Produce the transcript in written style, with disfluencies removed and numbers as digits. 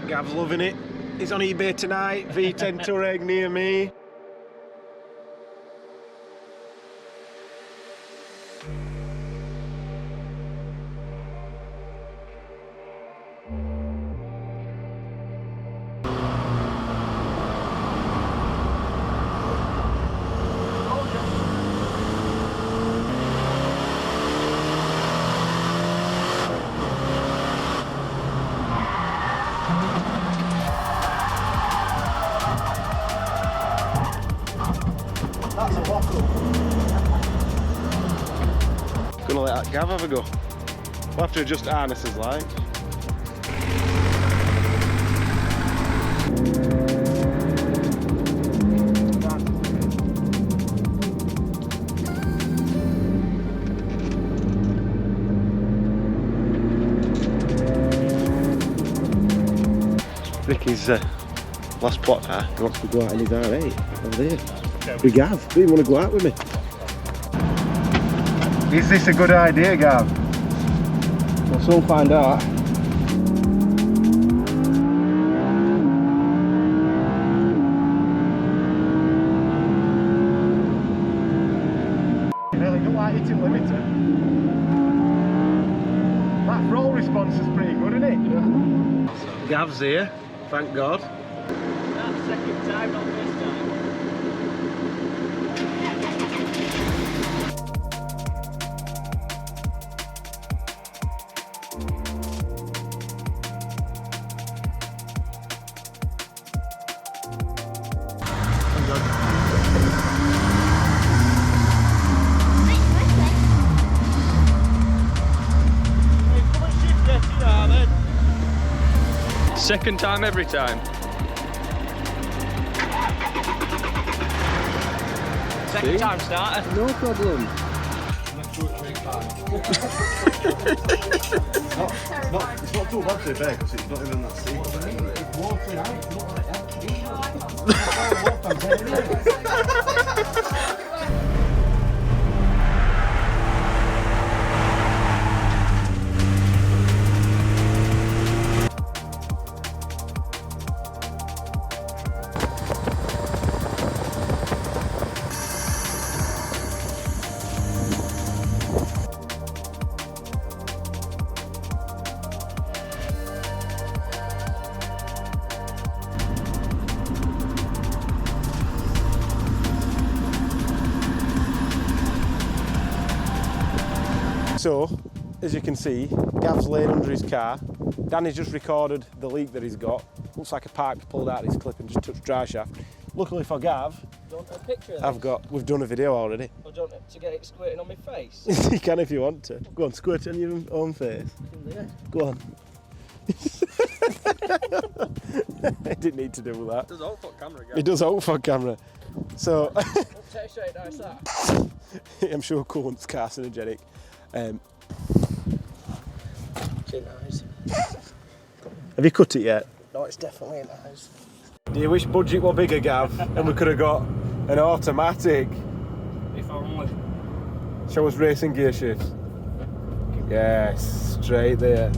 Gav's loving it. He's on eBay tonight. V10 Touareg near me. That's a lock-up. Gonna let that Gav have a go. We'll have to adjust harnesses like. Ricky's last plot car. He wants to go out in his R8 over there. With Gav, do you want to go out with me? Is this a good idea, Gav? We'll soon find out. You really don't like hitting limiter. That throttle response is pretty good, isn't it? Yeah. Gav's here, thank God. That's the second time, not this time. Second time every time. Second time starter. No problem. It's not too bad to be fair, because it's not even that seat. So, as you can see, Gav's laid under his car. Danny's just recorded the leak that he's got. Looks like a pipe pulled out of his clip and just touched dry shaft. Luckily for Gav, Do you want a picture of this? we've done a video already. Or do you want to get it squirting on my face? You can if you want to. Go on, squirt on your own face. Yeah. Go on. I didn't need to do that. It does all for camera, guys. It does all for camera. So, Take straight down, that. I'm sure coolant's carcinogenic. Eyes. Have you cut it yet? No, it's definitely in eyes. Do you wish budget were bigger, Gav, and we could have got an automatic? If only. Show us racing gear shifts. Yes, straight there.